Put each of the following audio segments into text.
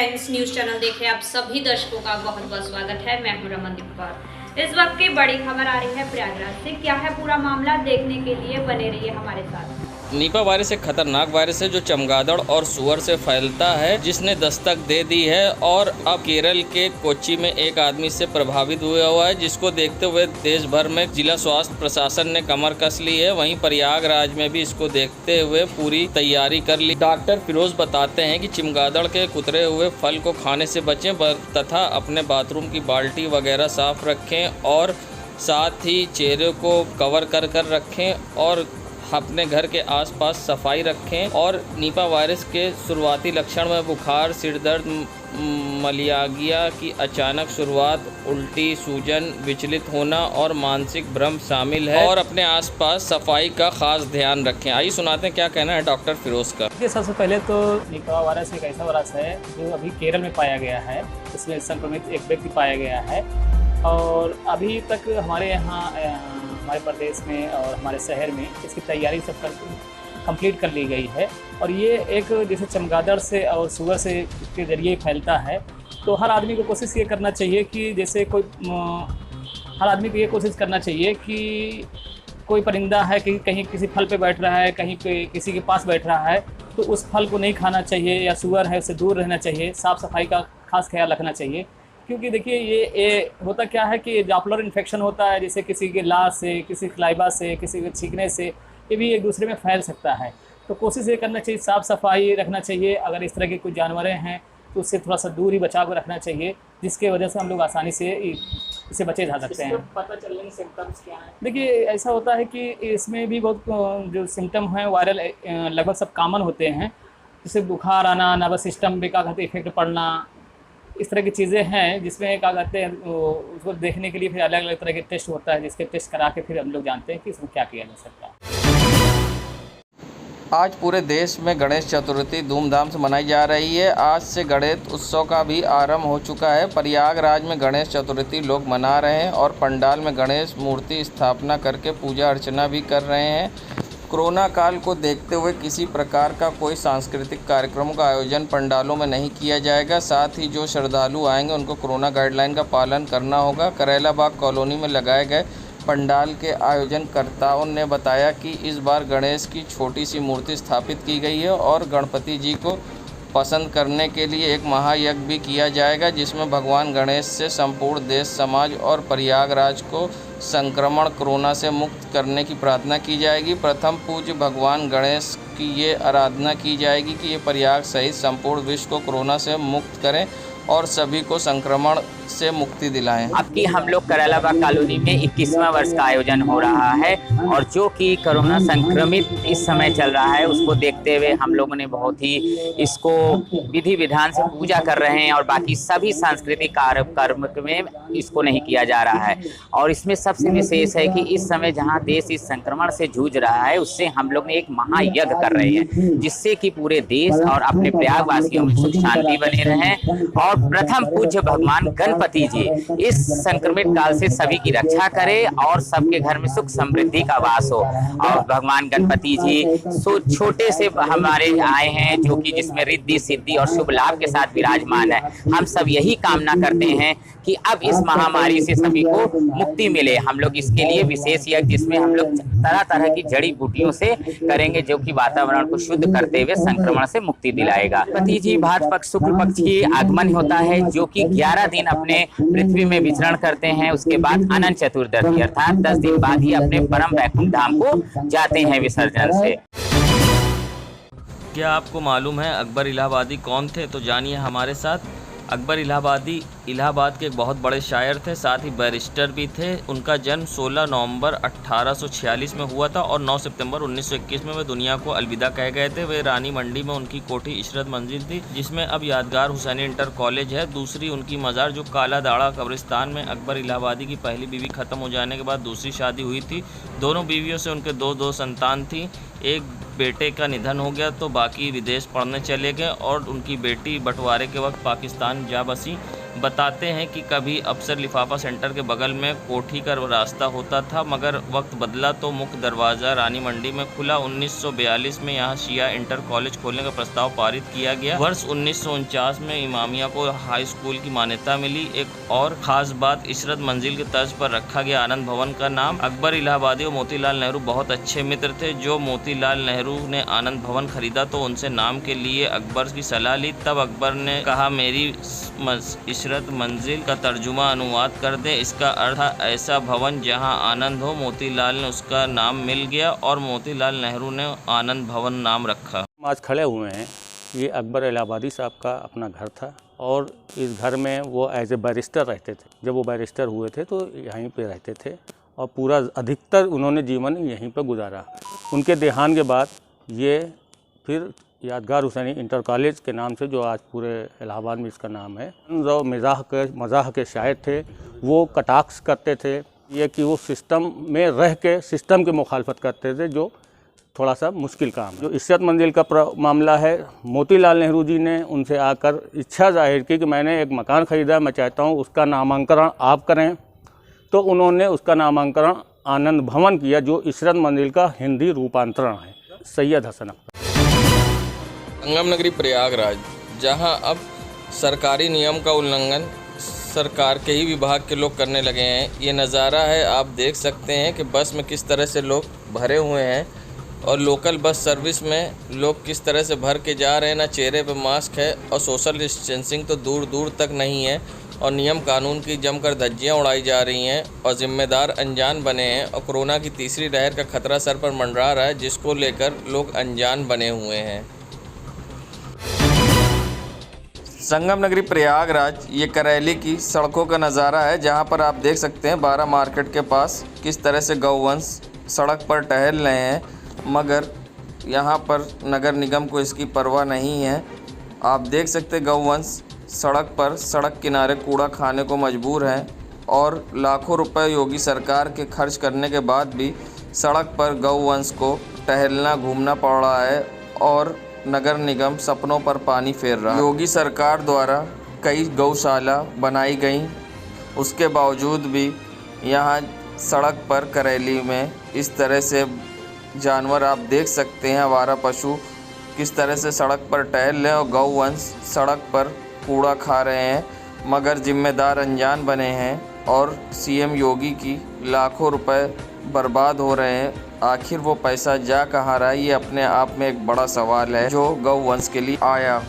Times news channel देख रहे आप सभी दर्शकों का बहुत बहुत स्वागत है। मैं हूं रमनदीप कौर। इस वक्त की बड़ी खबर आ रही है प्रयागराज से। क्या है पूरा मामला, देखने के लिए बने रहिए हमारे साथ। निपा वायरस एक खतरनाक वायरस है जो चमगादड़ और सुअर से फैलता है, जिसने दस्तक दे दी है और अब केरल के कोच्चि में एक आदमी से प्रभावित हुआ है, जिसको देखते हुए देश भर में जिला स्वास्थ्य प्रशासन ने कमर कस ली है। वहीं प्रयागराज में भी इसको देखते हुए पूरी तैयारी कर ली। डॉक्टर फिरोज बताते हैं कि चमगादड़ के कुतरे हुए फल को खाने से बचें तथा अपने बाथरूम की बाल्टी वगैरह साफ रखें और साथ ही चेहरे को कवर कर रखें और अपने घर के आसपास सफाई रखें। और निपा वायरस के शुरुआती लक्षण में बुखार, सिर दर्द, मलेरिया की अचानक शुरुआत, उल्टी, सूजन, विचलित होना और मानसिक भ्रम शामिल है। और अपने आसपास सफाई का खास ध्यान रखें। आइए सुनाते हैं क्या कहना है डॉक्टर फिरोज का। सबसे पहले तो निपा वायरस एक ऐसा वायरस है जो अभी केरल में पाया गया है। इसमें संक्रमित एक व्यक्ति पाया गया है और अभी तक हमारे यहाँ हमारे प्रदेश में और हमारे शहर में इसकी तैयारी सब कंप्लीट कर ली गई है। और ये एक जैसे चमगादड़ से और सुअर से के ज़रिए फैलता है, तो हर आदमी को कोशिश ये करना चाहिए कि जैसे हर आदमी को ये कोशिश करना चाहिए कि कोई परिंदा है कि कहीं किसी फल पे बैठ रहा है, कहीं पे किसी के पास बैठ रहा है, तो उस फल को नहीं खाना चाहिए, या सुअर है उससे दूर रहना चाहिए। साफ़ सफाई का खास ख्याल रखना चाहिए, क्योंकि देखिए ये होता क्या है कि ड्रॉपलेट इन्फेक्शन होता है, जैसे किसी के लाश से, किसी सलाइवा से, किसी के छींकने से, ये भी एक दूसरे में फैल सकता है। तो कोशिश ये करना चाहिए, साफ़ सफाई रखना चाहिए। अगर इस तरह के कुछ जानवरें हैं तो उससे थोड़ा सा दूर ही बचाव को रखना चाहिए, जिसके वजह से हम लोग आसानी से इससे बचे जा सकते हैं। पता चलने के सिम्टम्स क्या हैं? देखिए ऐसा होता है कि इसमें भी बहुत जो सिम्टम हैं वायरल लगभग सब कॉमन होते हैं, जैसे बुखार आना, नर्वस सिस्टम पे क्या कहते हैं इफेक्ट पड़ना, इस तरह की चीज़ें हैं जिसमें क्या कहते हैं उसको देखने के लिए फिर अलग अलग तरह के टेस्ट होता है, जिसके टेस्ट करा के फिर हम लोग जानते हैं कि इसमें क्या किया जा सकता है। आज पूरे देश में गणेश चतुर्थी धूमधाम से मनाई जा रही है। आज से गणेश उत्सव का भी आरंभ हो चुका है। प्रयागराज में गणेश चतुर्थी लोग मना रहे हैं और पंडाल में गणेश मूर्ति स्थापना करके पूजा अर्चना भी कर रहे हैं। कोरोना काल को देखते हुए किसी प्रकार का कोई सांस्कृतिक कार्यक्रमों का आयोजन पंडालों में नहीं किया जाएगा। साथ ही जो श्रद्धालु आएंगे उनको कोरोना गाइडलाइन का पालन करना होगा। करेला बाग कॉलोनी में लगाए गए पंडाल के आयोजनकर्ताओं ने बताया कि इस बार गणेश की छोटी सी मूर्ति स्थापित की गई है और गणपति जी को पसंद करने के लिए एक महायज्ञ भी किया जाएगा, जिसमें भगवान गणेश से संपूर्ण देश, समाज और प्रयागराज को संक्रमण कोरोना से मुक्त करने की प्रार्थना की जाएगी। प्रथम पूज्य भगवान गणेश की ये आराधना की जाएगी कि ये प्रयाग सहित संपूर्ण विश्व को कोरोना से मुक्त करें और सभी को संक्रमण से मुक्ति दिलाएं। अब की हम लोग करेला बाग कॉलोनी में 21वां वर्ष का आयोजन हो रहा है और जो कि कोरोना संक्रमित इस समय चल रहा है, उसको देखते हुए हम लोगों ने बहुत ही इसको विधि विधान से पूजा कर रहे हैं और बाकी सभी सांस्कृतिक कार्यक्रम में इसको नहीं किया जा रहा है। और इसमें सबसे विशेष है कि इस समय जहाँ देश इस संक्रमण से जूझ रहा है, उससे हम लोग ने एक महायज्ञ कर रहे हैं, जिससे कि पूरे देश और अपने प्रयागवासियों में सुख शांति बने रहें और प्रथम पूज्य भगवान गणपति जी इस संक्रमित काल से सभी की रक्षा करे और सबके घर में सुख समृद्धि का वास हो। और भगवान गणपति जी छोटे से हमारे आए हैं, जो कि जिसमें रिद्धि सिद्धि और शुभ लाभ के साथ विराजमान है। हम सब यही कामना करते हैं कि अब इस महामारी से सभी को मुक्ति मिले। हम लोग इसके लिए विशेष यज्ञ, जिसमें हम लोग तरह तरह की जड़ी बूटियों से करेंगे, जो कि वातावरण को शुद्ध करते हुए संक्रमण से मुक्ति दिलाएगा। गणपति जी भाद्र पक्ष शुक्ल पक्ष की आगमन होता है, जो कि 11 दिन अपने पृथ्वी में विचरण करते हैं। उसके बाद अनंत चतुर्दशी अर्थात 10 दिन बाद ही अपने परम वैकुंठ धाम को जाते हैं विसर्जन से। क्या आपको मालूम है अकबर इलाहाबादी कौन थे? तो जानिए हमारे साथ। अकबर इलाहाबादी इलाहाबाद के एक बहुत बड़े शायर थे, साथ ही बैरिस्टर भी थे। उनका जन्म 16 नवंबर 1846 में हुआ था और 9 सितंबर 1921 में वे दुनिया को अलविदा कह गए थे। वे रानी मंडी में उनकी कोठी इशरत मंजिल थी, जिसमें अब यादगार हुसैनी इंटर कॉलेज है। दूसरी उनकी मज़ार जो काला दाड़ा कब्रिस्तान में अकबर इलाहाबादी की पहली बीवी ख़त्म हो जाने के बाद दूसरी शादी हुई थी। दोनों बीवियों से उनके दो संतान थी। एक बेटे का निधन हो गया तो बाकी विदेश पढ़ने चले गए और उनकी बेटी बंटवारे के वक्त पाकिस्तान जा बसी। बताते हैं कि कभी अफसर लिफाफा सेंटर के बगल में कोठी का रास्ता होता था, मगर वक्त बदला तो मुख्य दरवाज़ा रानी मंडी में खुला। 1942 में यहाँ शिया इंटर कॉलेज खोलने का प्रस्ताव पारित किया गया। वर्ष 1949 में इमामिया को हाई स्कूल की मान्यता मिली। एक और ख़ास बात, इशरत मंजिल के तर्ज पर रखा गया आनंद भवन का नाम। अकबर इलाहाबादी और मोतीलाल नेहरू बहुत अच्छे मित्र थे। जो मोतीलाल नेहरू ने आनंद भवन खरीदा तो उनसे नाम के लिए अकबर की सलाह ली। तब अकबर ने कहा, मेरी इशरत मंजिल का तर्जुमा अनुवाद कर दें। इसका अर्थ था ऐसा भवन जहां आनंद हो। मोतीलाल ने उसका नाम मिल गया और मोतीलाल नेहरू ने आनंद भवन नाम रखा। हम आज खड़े हुए हैं, ये अकबर इलाहाबादी साहब का अपना घर था और इस घर में वो एज ए बैरिस्टर रहते थे। जब वो बैरिस्टर हुए थे तो यहीं पे रहते थे और पूरा अधिकतर उन्होंने जीवन यहीं पर गुजारा। उनके देहांत के बाद ये फिर यादगार हुसैनी इंटर कॉलेज के नाम से, जो आज पूरे इलाहाबाद में इसका नाम है, जो मज़ाह के शायर थे, वो कटाक्ष करते थे ये कि वो सिस्टम में रह के सिस्टम की मुखालफत करते थे, जो थोड़ा सा मुश्किल काम। जो इशरत मंजिल का मामला है, मोतीलाल नेहरू जी ने उनसे आकर इच्छा जाहिर की कि मैंने एक मकान ख़रीदा, मैं चाहता हूँ उसका नामांकन आप करें। तो उन्होंने उसका नामांकन आनंद भवन किया, जो इशरत मंजिल का हिंदी रूपांतरण है। सैयद हसन संगम नगरी प्रयागराज, जहां अब सरकारी नियम का उल्लंघन सरकार के ही विभाग के लोग करने लगे हैं। ये नज़ारा है, आप देख सकते हैं कि बस में किस तरह से लोग भरे हुए हैं और लोकल बस सर्विस में लोग किस तरह से भर के जा रहे हैं। ना चेहरे पे मास्क है और सोशल डिस्टेंसिंग तो दूर दूर तक नहीं है और नियम कानून की जमकर धज्जियाँ उड़ाई जा रही हैं और ज़िम्मेदार अनजान बने हैं और कोरोना की तीसरी लहर का खतरा सर पर मंडरा रहा है, जिसको लेकर लोग अनजान बने हुए हैं। संगम नगरी प्रयागराज, ये करेली की सड़कों का नज़ारा है, जहां पर आप देख सकते हैं 12 मार्केट के पास किस तरह से गौवंश सड़क पर टहल रहे हैं, मगर यहां पर नगर निगम को इसकी परवाह नहीं है। आप देख सकते हैं गौवंश सड़क किनारे कूड़ा खाने को मजबूर हैं और लाखों रुपए योगी सरकार के खर्च करने के बाद भी सड़क पर गौवंश को टहलना घूमना पड़ रहा है और नगर निगम सपनों पर पानी फेर रहा है। योगी सरकार द्वारा कई गौशाला बनाई गई, उसके बावजूद भी यहाँ सड़क पर करेली में इस तरह से जानवर आप देख सकते हैं, आवारा पशु किस तरह से सड़क पर टहल रहे हैं और गौवंश सड़क पर कूड़ा खा रहे हैं, मगर जिम्मेदार अनजान बने हैं और सीएम योगी की लाखों रुपए बर्बाद हो रहे हैं। आखिर वो पैसा जा कहाँ रहा है, ये अपने आप में एक बड़ा सवाल है जो गौवंश के लिए आया।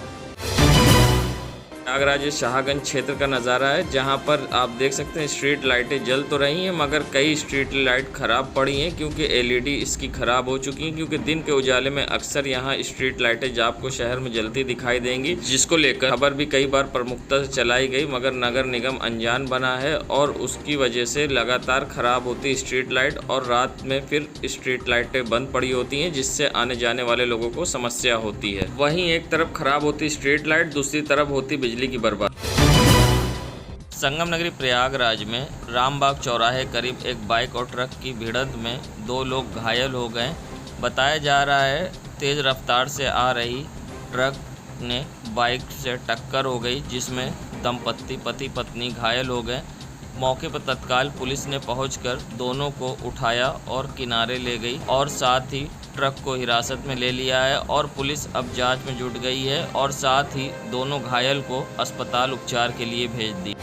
प्रयागराज शाहगंज क्षेत्र का नज़ारा है, जहां पर आप देख सकते हैं स्ट्रीट लाइटें जल तो रही हैं, मगर कई स्ट्रीट लाइट ख़राब पड़ी हैं क्योंकि एलईडी इसकी ख़राब हो चुकी हैं। क्योंकि दिन के उजाले में अक्सर यहां स्ट्रीट लाइटें आपको शहर में जलती दिखाई देंगी, जिसको लेकर खबर भी कई बार प्रमुखता से चलाई गई, मगर नगर निगम अनजान बना है और उसकी वजह से लगातार ख़राब होती स्ट्रीट लाइट और रात में फिर स्ट्रीट लाइटें बंद पड़ी होती हैं, जिससे आने जाने वाले लोगों को समस्या होती है। वहीं एक तरफ ख़राब होती स्ट्रीट लाइट, दूसरी तरफ होती बिजली की बर्बाद। संगम नगरी प्रयागराज में रामबाग चौराहे करीब एक बाइक और ट्रक की भिड़ंत में 2 लोग घायल हो गए। बताया जा रहा है तेज़ रफ्तार से आ रही ट्रक ने बाइक से टक्कर हो गई, जिसमें दंपत्ति पति पत्नी घायल हो गए। मौके पर तत्काल पुलिस ने पहुंचकर दोनों को उठाया और किनारे ले गई और साथ ही ट्रक को हिरासत में ले लिया है और पुलिस अब जांच में जुट गई है और साथ ही दोनों घायल को अस्पताल उपचार के लिए भेज दी।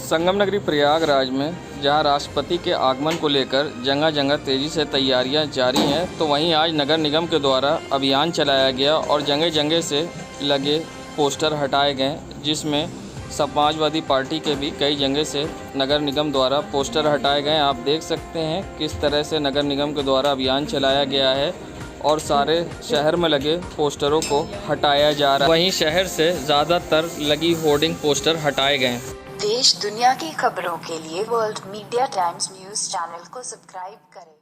संगम नगरी प्रयागराज में जहां राष्ट्रपति के आगमन को लेकर जगह जगह तेज़ी से तैयारियां जारी हैं, तो वहीं आज नगर निगम के द्वारा अभियान चलाया गया और जगह जगह से लगे पोस्टर हटाए गए, जिसमें समाजवादी पार्टी के भी कई जगह से नगर निगम द्वारा पोस्टर हटाए गए। आप देख सकते हैं किस तरह से नगर निगम के द्वारा अभियान चलाया गया है और सारे शहर में लगे पोस्टरों को हटाया जा रहा है। वहीं शहर से ज़्यादातर लगी होर्डिंग पोस्टर हटाए गए। देश दुनिया की खबरों के लिए world media times news channel को सब्सक्राइब करें।